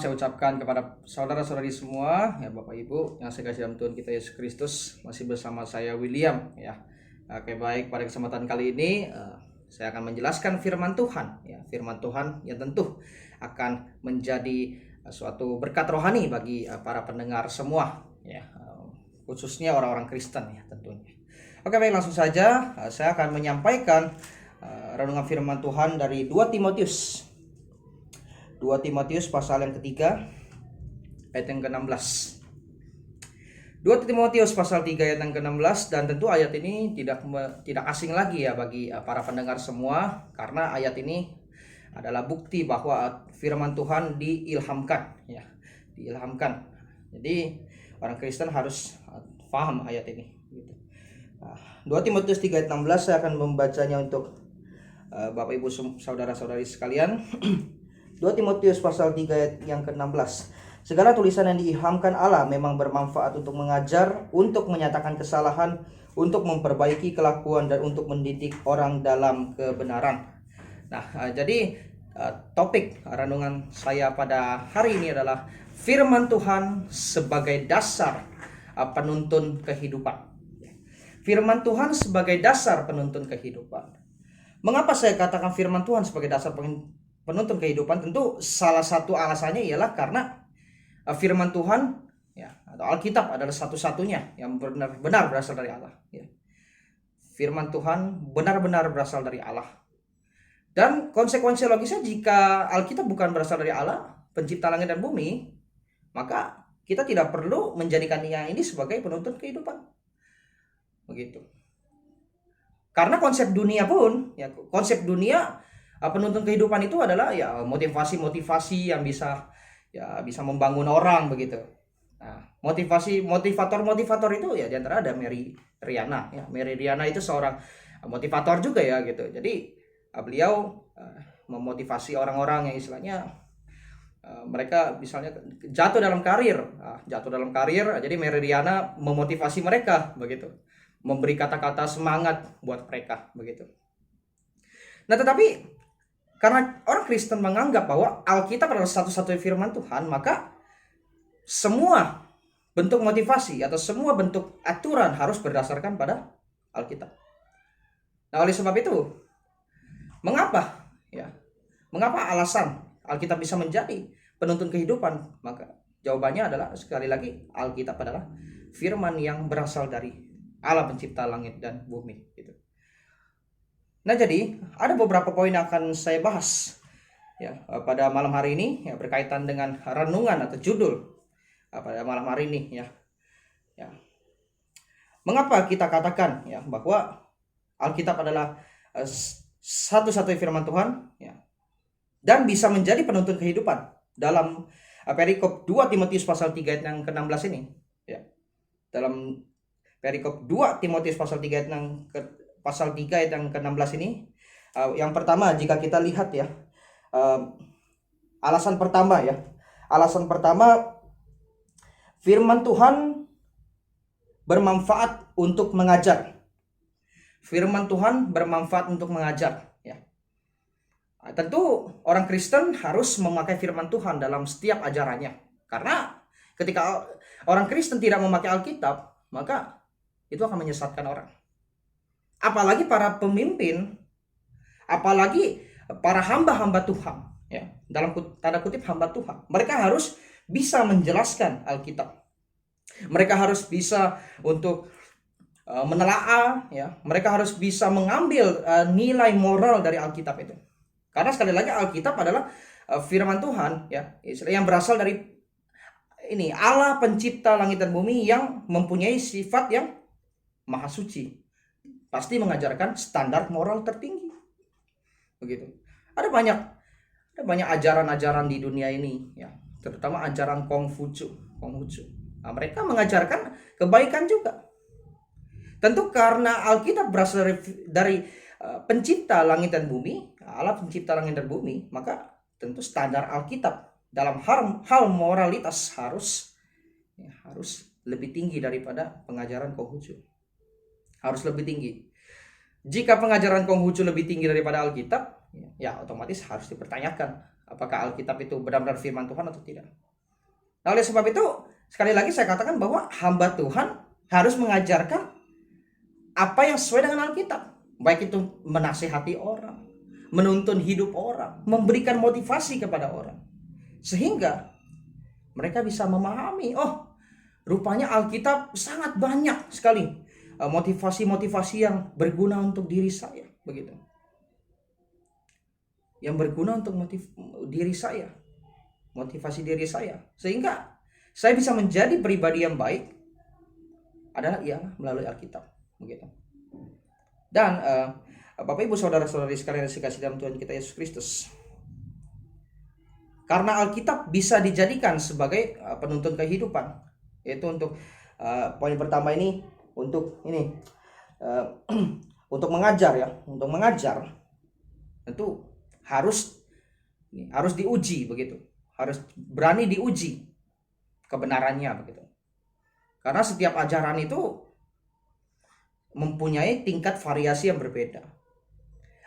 saya ucapkan kepada saudara-saudari semua, ya Bapak Ibu yang saya kasih dalam Tuhan kita Yesus Kristus. Masih bersama saya William, ya. Oke, baik, pada kesempatan kali ini saya akan menjelaskan firman Tuhan, ya. Firman Tuhan yang tentu akan menjadi suatu berkat rohani bagi para pendengar semua, ya. Khususnya orang-orang Kristen, ya, tentunya. Oke, baik, langsung saja saya akan menyampaikan renungan firman Tuhan dari 2 Timotius. 2 Timotius pasal yang ketiga ayat yang ke-16. 2 Timotius pasal 3 ayat yang ke-16, dan tentu ayat ini tidak asing lagi ya bagi para pendengar semua, karena ayat ini adalah bukti bahwa firman Tuhan diilhamkan, ya, diilhamkan. Jadi orang Kristen harus paham ayat ini gitu. 2 Timotius 3 ayat 16 saya akan membacanya untuk Bapak Ibu saudara-saudari sekalian. 2 Timotius pasal 3 ayat yang ke-16. Segala tulisan yang diilhamkan Allah memang bermanfaat untuk mengajar, untuk menyatakan kesalahan, untuk memperbaiki kelakuan, dan untuk mendidik orang dalam kebenaran. Nah, jadi topik renungan saya pada hari ini adalah firman Tuhan sebagai dasar penuntun kehidupan. Firman Tuhan sebagai dasar penuntun kehidupan. Mengapa saya katakan firman Tuhan sebagai dasar penuntun kehidupan? Tentu salah satu alasannya ialah karena firman Tuhan, ya, atau Alkitab adalah satu-satunya yang benar-benar berasal dari Allah, ya. Firman Tuhan benar-benar berasal dari Allah. Dan konsekuensi logisnya, jika Alkitab bukan berasal dari Allah, pencipta langit dan bumi, maka kita tidak perlu menjadikan ini sebagai penuntun kehidupan. Begitu. Karena konsep dunia pun, ya, konsep dunia penuntun kehidupan itu adalah ya motivasi-motivasi yang bisa membangun orang begitu. Nah, motivator itu ya diantara ada Mary Riana, ya. Mary Riana itu seorang motivator juga, ya, gitu. Jadi beliau memotivasi orang-orang yang istilahnya mereka misalnya jatuh dalam karir. Jadi Mary Riana memotivasi mereka begitu, memberi kata-kata semangat buat mereka begitu. Nah, tetapi karena orang Kristen menganggap bahwa Alkitab adalah satu-satunya firman Tuhan, maka semua bentuk motivasi atau semua bentuk aturan harus berdasarkan pada Alkitab. Nah, oleh sebab itu, mengapa alasan Alkitab bisa menjadi penuntun kehidupan? Maka jawabannya adalah, sekali lagi, Alkitab adalah firman yang berasal dari Allah pencipta langit dan bumi gitu. Nah, jadi ada beberapa poin yang akan saya bahas, ya, pada malam hari ini, ya, berkaitan dengan renungan atau judul pada malam hari ini, ya. Mengapa kita katakan, ya, bahwa Alkitab adalah satu-satunya firman Tuhan, ya, dan bisa menjadi penuntun kehidupan dalam perikop 2 Timotius pasal 3 ayat yang ke-16 ini, ya. Dalam perikop 2 Timotius pasal 3 ayat yang ke-16 ini, yang pertama, jika kita lihat, ya, alasan pertama firman Tuhan bermanfaat untuk mengajar. Firman Tuhan bermanfaat untuk mengajar, ya. Tentu orang Kristen harus memakai firman Tuhan dalam setiap ajarannya, karena ketika orang Kristen tidak memakai Alkitab, maka itu akan menyesatkan orang. Apalagi para pemimpin, apalagi para hamba-hamba Tuhan, ya, dalam tanda kutip hamba Tuhan. Mereka harus bisa menjelaskan Alkitab. Mereka harus bisa untuk menelaah, ya. Mereka harus bisa mengambil nilai moral dari Alkitab itu. Karena sekali lagi Alkitab adalah firman Tuhan, ya, yang berasal dari ini Allah pencipta langit dan bumi, yang mempunyai sifat yang maha suci, pasti mengajarkan standar moral tertinggi begitu. Ada banyak ajaran-ajaran di dunia ini, ya, terutama ajaran Konghucu. Nah, mereka mengajarkan kebaikan juga. Tentu karena Alkitab berasal dari pencipta langit dan bumi, Allah pencipta langit dan bumi, maka tentu standar Alkitab dalam hal moralitas harus lebih tinggi daripada pengajaran Konghucu. Harus lebih tinggi. Jika pengajaran Konghucu lebih tinggi daripada Alkitab, ya otomatis harus dipertanyakan apakah Alkitab itu benar-benar firman Tuhan atau tidak. Nah, oleh sebab itu, sekali lagi saya katakan bahwa hamba Tuhan harus mengajarkan apa yang sesuai dengan Alkitab. Baik itu menasihati orang, menuntun hidup orang, memberikan motivasi kepada orang. Sehingga mereka bisa memahami, oh rupanya Alkitab sangat banyak sekali motivasi-motivasi yang berguna untuk diri saya. Begitu. Yang berguna untuk diri saya. Motivasi diri saya. Sehingga saya bisa menjadi pribadi yang baik adalah ialah melalui Alkitab. Begitu. Dan Bapak Ibu saudara-saudari sekalian yang dikasihi dalam Tuhan kita Yesus Kristus. Karena Alkitab bisa dijadikan sebagai penuntun kehidupan. Yaitu untuk poin pertama ini untuk ini untuk mengajar ya, untuk mengajar tentu harus diuji begitu. Harus berani diuji kebenarannya begitu. Karena setiap ajaran itu mempunyai tingkat variasi yang berbeda.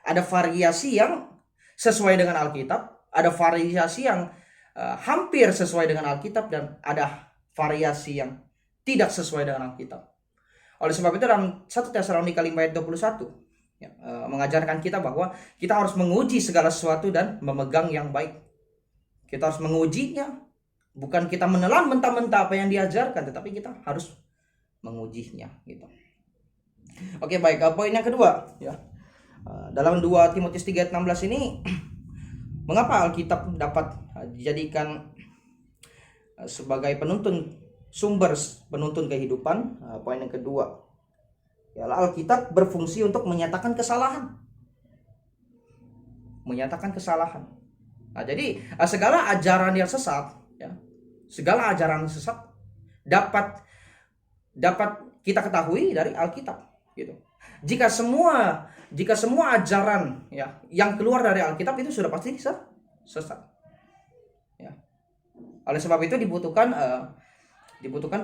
Ada variasi yang sesuai dengan Alkitab, ada variasi yang hampir sesuai dengan Alkitab, dan ada variasi yang tidak sesuai dengan Alkitab. Oleh sebab itu dalam 1 Tesalonika 5 ayat 21 ya, mengajarkan kita bahwa kita harus menguji segala sesuatu dan memegang yang baik. Kita harus mengujinya, bukan kita menelan mentah-mentah apa yang diajarkan, tetapi kita harus mengujinya gitu. Oke, baik. Poin yang kedua ya. Dalam 2 Timotius 3 ayat 16 ini mengapa Alkitab dapat dijadikan sebagai sumber penuntun kehidupan? Poin yang kedua ialah Alkitab berfungsi untuk menyatakan kesalahan. Menyatakan kesalahan. Nah, jadi segala ajaran yang sesat ya, segala ajaran sesat dapat kita ketahui dari Alkitab gitu. Jika semua ajaran ya yang keluar dari Alkitab itu sudah pasti sesat. Ya. Oleh sebab itu dibutuhkan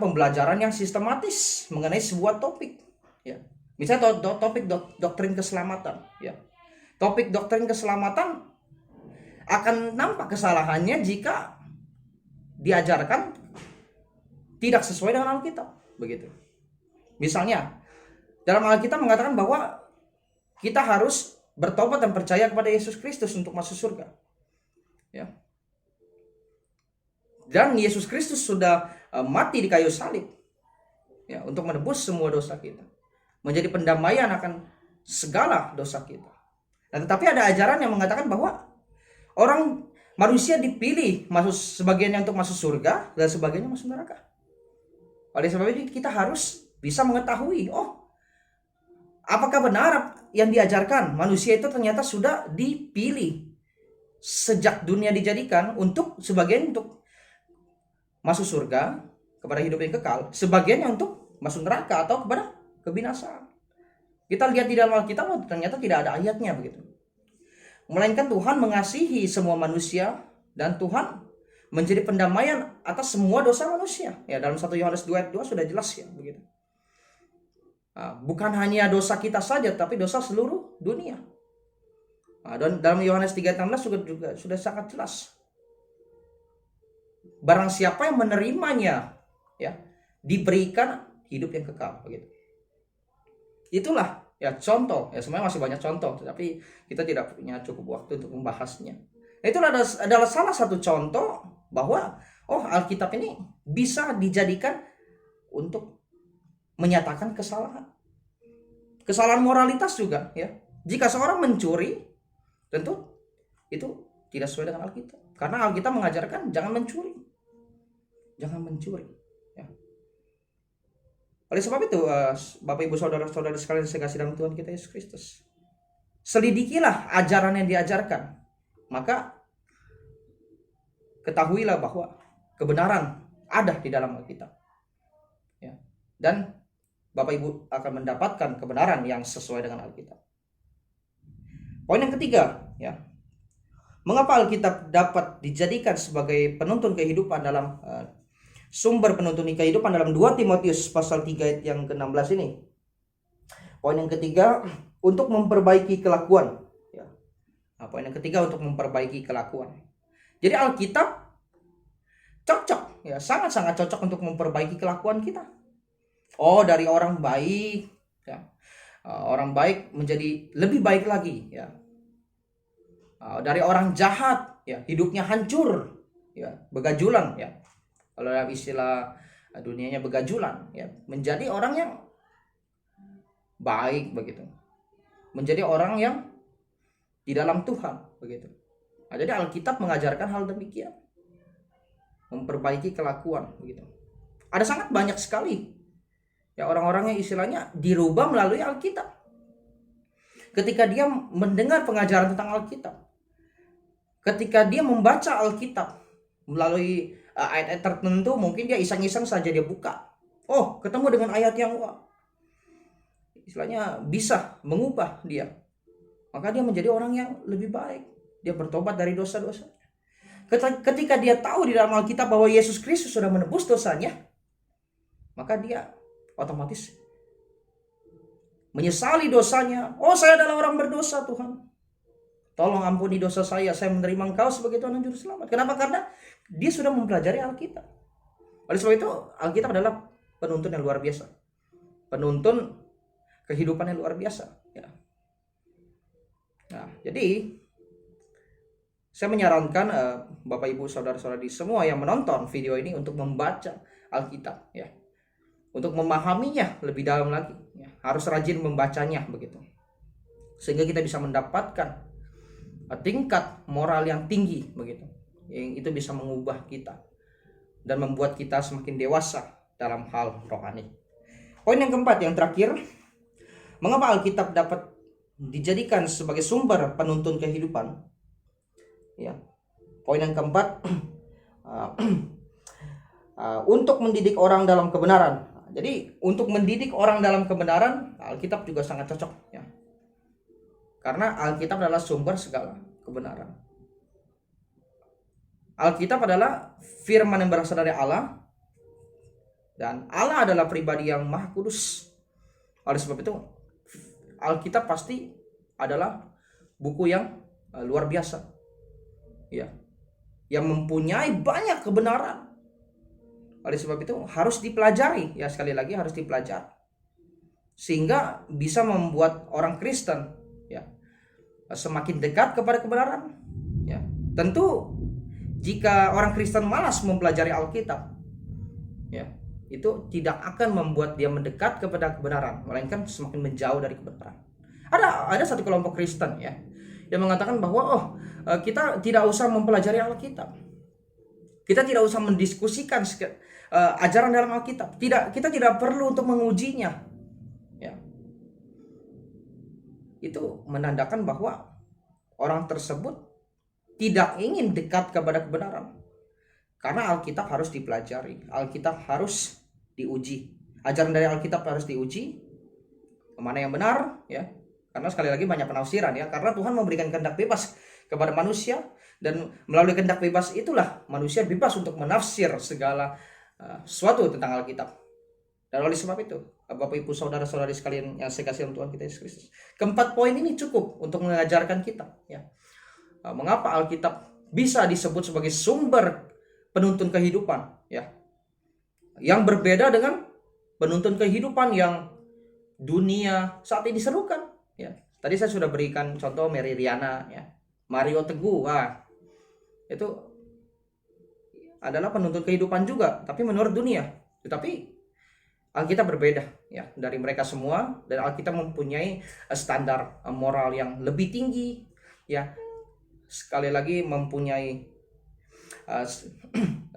pembelajaran yang sistematis mengenai sebuah topik ya. Misalnya topik doktrin keselamatan ya. Topik doktrin keselamatan akan nampak kesalahannya jika diajarkan tidak sesuai dengan Alkitab begitu. Misalnya dalam Alkitab mengatakan bahwa kita harus bertobat dan percaya kepada Yesus Kristus untuk masuk surga. Ya. Dan Yesus Kristus sudah mati di kayu salib ya, untuk menebus semua dosa kita. Menjadi pendamaian akan segala dosa kita. Nah, tetapi ada ajaran yang mengatakan bahwa manusia dipilih sebagiannya untuk masuk surga dan sebagiannya masuk neraka. Oleh sebab itu kita harus bisa mengetahui, apakah benar yang diajarkan manusia itu ternyata sudah dipilih sejak dunia dijadikan sebagian untuk masuk surga kepada hidup yang kekal, sebagiannya untuk masuk neraka atau kepada kebinasaan. Kita lihat di dalam Alkitab ternyata tidak ada ayatnya begitu. Melainkan Tuhan mengasihi semua manusia dan Tuhan menjadi pendamaian atas semua dosa manusia. Ya, dalam 1 Yohanes 2 ayat 2 sudah jelas ya begitu. Bukan hanya dosa kita saja, tapi dosa seluruh dunia. Dan dalam Yohanes 3 ayat 16 juga sudah sangat jelas. Barang siapa yang menerimanya ya, diberikan hidup yang kekal begitu. Itulah ya contoh, ya sebenarnya masih banyak contoh, tetapi kita tidak punya cukup waktu untuk membahasnya. Itu adalah salah satu contoh bahwa Alkitab ini bisa dijadikan untuk menyatakan kesalahan. Kesalahan moralitas juga ya. Jika seorang mencuri, tentu itu tidak sesuai dengan Alkitab. Karena Alkitab mengajarkan jangan mencuri. Jangan mencuri. Oleh sebab itu, Bapak Ibu saudara-saudara sekalian saya kasih dalam Tuhan kita Yesus Kristus, selidikilah ajaran yang diajarkan, maka ketahuilah bahwa kebenaran ada di dalam Alkitab. Ya. Dan Bapak Ibu akan mendapatkan kebenaran yang sesuai dengan Alkitab. Poin yang ketiga, ya. Mengapa Alkitab dapat dijadikan sebagai penuntun kehidupan dalam sumber penuntun kehidupan dalam 2 Timotius pasal 3 ayat yang ke-16 ini. Poin yang ketiga, untuk memperbaiki kelakuan. Ya. Poin yang ketiga, untuk memperbaiki kelakuan. Jadi Alkitab cocok, ya sangat-sangat cocok untuk memperbaiki kelakuan kita. Oh, dari orang baik, ya, orang baik menjadi lebih baik lagi, ya. Dari orang jahat, ya hidupnya hancur, ya begajulan, ya. Kalau dalam istilah dunianya begajulan, ya menjadi orang yang baik begitu, menjadi orang yang di dalam Tuhan begitu. Nah, jadi Alkitab mengajarkan hal demikian, memperbaiki kelakuan begitu. Ada sangat banyak sekali ya orang-orang yang istilahnya dirubah melalui Alkitab. Ketika dia mendengar pengajaran tentang Alkitab, ketika dia membaca Alkitab melalui ayat-ayat tertentu, mungkin dia iseng-iseng saja dia buka, oh ketemu dengan ayat yang istilahnya bisa mengubah dia, maka dia menjadi orang yang lebih baik. Dia bertobat dari dosa-dosa. Ketika dia tahu di dalam Alkitab bahwa Yesus Kristus sudah menebus dosanya, maka dia otomatis menyesali dosanya. Oh, saya adalah orang berdosa, Tuhan. Tolong ampuni dosa saya menerima Engkau sebagai Tuhan dan Juru Selamat. Kenapa? Karena dia sudah mempelajari Alkitab. Oleh sebab itu, Alkitab adalah penuntun yang luar biasa. Penuntun kehidupan yang luar biasa. Ya. Nah, jadi saya menyarankan Bapak Ibu Saudara-saudari semua yang menonton video ini untuk membaca Alkitab, ya, untuk memahaminya lebih dalam lagi, ya. Harus rajin membacanya begitu, sehingga kita bisa mendapatkan tingkat moral yang tinggi begitu, yang itu bisa mengubah kita dan membuat kita semakin dewasa dalam hal rohani. Poin yang keempat, yang terakhir, mengapa Alkitab dapat dijadikan sebagai sumber penuntun kehidupan? Ya, poin yang keempat, untuk mendidik orang dalam kebenaran. Jadi untuk mendidik orang dalam kebenaran, Alkitab juga sangat cocok, ya. Karena Alkitab adalah sumber segala kebenaran. Alkitab adalah firman yang berasal dari Allah, dan Allah adalah pribadi yang maha kudus. Oleh sebab itu, Alkitab pasti adalah buku yang luar biasa, ya, yang mempunyai banyak kebenaran. Oleh sebab itu harus dipelajari, ya, sekali lagi harus dipelajari, sehingga bisa membuat orang Kristen, ya, semakin dekat kepada kebenaran, ya. Tentu jika orang Kristen malas mempelajari Alkitab, ya, itu tidak akan membuat dia mendekat kepada kebenaran, melainkan semakin menjauh dari kebenaran. Ada satu kelompok Kristen, ya, yang mengatakan bahwa kita tidak usah mempelajari Alkitab, kita tidak usah mendiskusikan ajaran dalam Alkitab, kita tidak perlu untuk mengujinya, ya. Itu menandakan bahwa orang tersebut tidak ingin dekat kepada kebenaran, karena Alkitab harus dipelajari, Alkitab harus diuji, ajaran dari Alkitab harus diuji mana yang benar, ya. Karena sekali lagi banyak penafsiran, ya, karena Tuhan memberikan kehendak bebas kepada manusia, dan melalui kehendak bebas itulah manusia bebas untuk menafsir segala sesuatu tentang Alkitab. Dan oleh sebab itu, Bapak Ibu Saudara-saudari sekalian yang saya kasih Tuhan kita Yesus Kristus, keempat poin ini cukup untuk mengajarkan kita, ya, mengapa Alkitab bisa disebut sebagai sumber penuntun kehidupan, ya, yang berbeda dengan penuntun kehidupan yang dunia saat ini serukan. Ya, tadi saya sudah berikan contoh Mary Riana, ya, Mario Teguh, itu adalah penuntun kehidupan juga, tapi menurut dunia. Tetapi Alkitab berbeda, ya, dari mereka semua, dan Alkitab mempunyai standar moral yang lebih tinggi, ya, sekali lagi mempunyai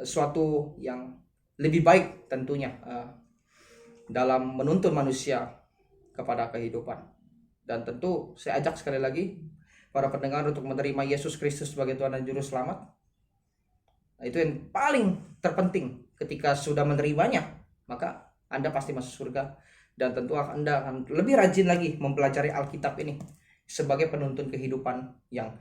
suatu yang lebih baik tentunya dalam menuntun manusia kepada kehidupan. Dan tentu saya ajak sekali lagi para pendengar untuk menerima Yesus Kristus sebagai Tuhan dan Juru Selamat. Nah, itu yang paling terpenting. Ketika sudah menerimanya, maka Anda pasti masuk surga. Dan tentu Anda akan lebih rajin lagi mempelajari Alkitab ini sebagai penuntun kehidupan yang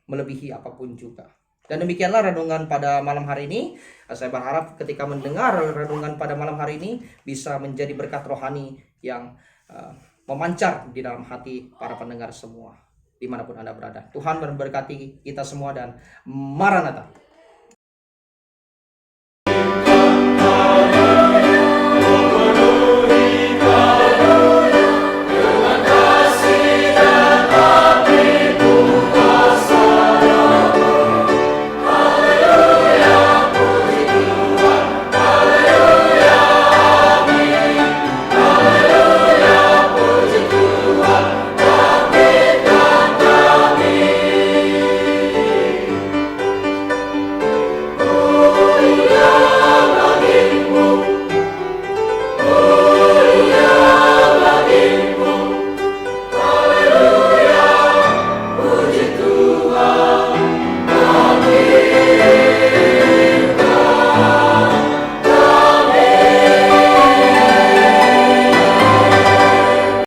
melebihi apapun juga. Dan demikianlah renungan pada malam hari ini. Saya berharap ketika mendengar renungan pada malam hari ini bisa menjadi berkat rohani yang memancar di dalam hati para pendengar semua. dimanapun Anda berada. Tuhan memberkati kita semua dan Maranatha.